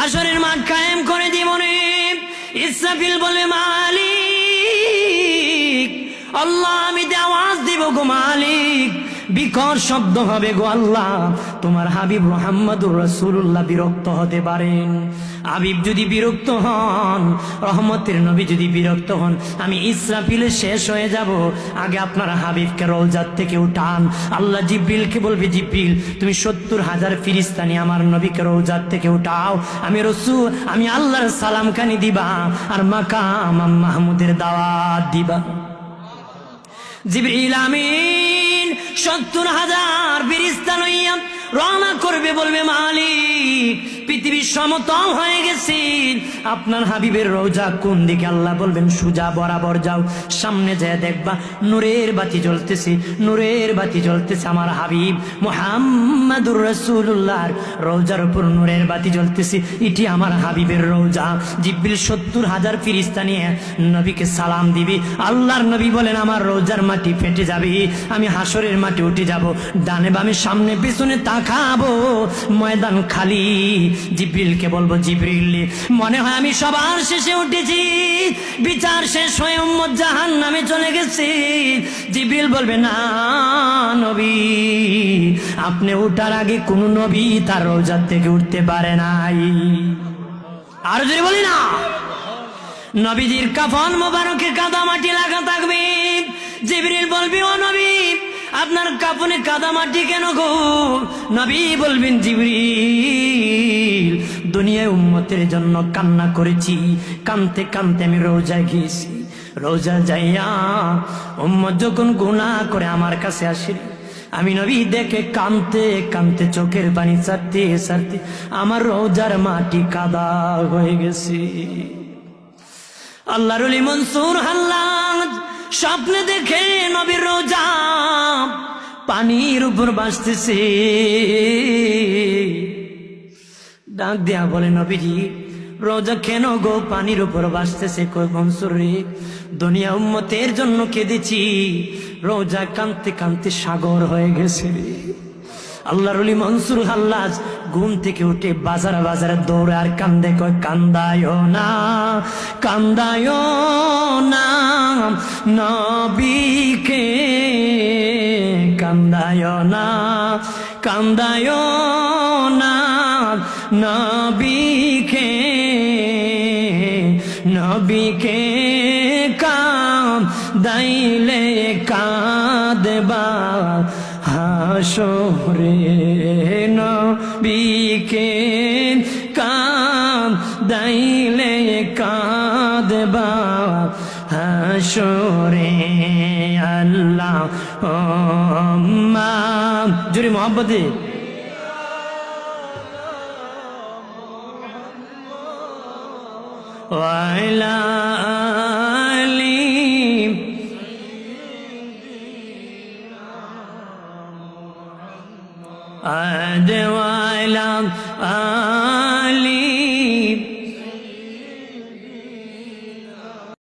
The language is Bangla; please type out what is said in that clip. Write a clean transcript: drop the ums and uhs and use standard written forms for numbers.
হাসরের মাঠ কায়েম করে জীবনে ইসরাফিল বলে, মালিক আল্লাহ, আমি আওয়াজ দিব গো মালিক, বিকট শব্দ হবে গো আল্লাহ, তোমার হাবিব মুহাম্মদুর রাসূলুল্লাহ বিরক্ত হতে পারেন। হাবিব যদি বিরক্ত হন, রহমতের নবী যদি বিরক্ত হন, আমি ইসরাফিল শেষ হয়ে যাব। আগে আপনার হাবিবকে রওজাত থেকে উঠান। আল্লাহ জিব্রিলকে বলবে, জিব্রিল তুমি 70,000 ফেরেশতা নিয়ে আমার নবীকে রওজাত থেকে উঠাও। আমি রাসূল, আমি আল্লাহর সালাম কানি দিবা আর মাকাম মাহমুদের দাওয়াত দিবা। জিবরিল আমিন 70,000 ফেরেশতা লইয়া রওনা করবে, বলবে, মালিক পৃথিবী সমতল হয়ে গেছে, আপনার হাবিবের রওজা কোন দিকে? আল্লাহ বলবেন, সোজা বরাবর যাও, সামনে যায় দেখবা নূরের বাতি জ্বলতেছে, নূরের বাতি জ্বলতেছে, আমার হাবিব মুহাম্মাদুর রাসূলুল্লাহর রওজার উপর নূরের বাতি জ্বলতেছে, এটি আমার হাবিবের রওজা। জিবরিল 70,000 ফেরেশতা নিয়ে নবীকে সালাম দিবি। আল্লাহর নবী বলেন, আমার রওজার মাটি ফেটে যাবে, আমি হাসরের মাটি উঠে যাব, ডানে বামে সামনে পিছনে তাকাবো, ময়দান খালি। জিবরিলকে বলবো, জিবরিল মনে হয় আমি সবার শেষে উঠেছি, বিচার শেষ হয়ে উম্মত জাহান্নামে চলে গেছে। জিবরিল বলবে, না নবী, আপনি উঠার আগে কোন নবী তার রওজা থেকে উঠতে পারে নাই। আর যদি বলি না, নবীজির কাফন মোবারকে কাদা মাটি লাগা থাকবে। জিবরিল বলবে, ও নবী, আপনার কাফনে কাদা মাটি কেন গো? নবী বলবেন, জিবরিল দুনিয়ায় উম্মতের জন্য কান্না করেছি, কানতে কানতে আমি রওজায় গিয়েছি, রওজা যাইয়া উম্মত যখন গুনাহ করে আমার কাছে আসে, আমি নবী দেখে কানতে কানতে চোখের পানি ছাড়তে ছাড়তে আমার রওজার মাটি কাদা হয়ে গেছে। আল্লাহর ওলি মনসুর হাল্লাজ স্বপ্নে দেখে নবীর রওজা পানির উপর ভাসতেছে, ডাক দেয়া বলে, নবীজি রওজা কেন গো পানির উপর ভাসতেছে? কই মনসুর রে, দুনিয়া উম্মতের জন্য কেঁদেছি, রওজা কানতে কানতে সাগর হয়ে গেছে রে। আল্লাহর ওলি মনসুর হাল্লাজ ঘুম থেকে উঠে বাজার বাজারে দৌড়ে আর কান্দে, কয়, কান্দায়ও না, কান্দায়ও না নবীকে, কান্দায়ও না, কান্দায়ও না নবীকে, নবীকে কাঁদাইলে কাঁদবা হাসরে, নবীকে কাঁদাইলে কাঁদবা হাসরে। আল্লাহ জোরে মোহাব্বতে ওয়াইলা আলি আদওয়ালা আলি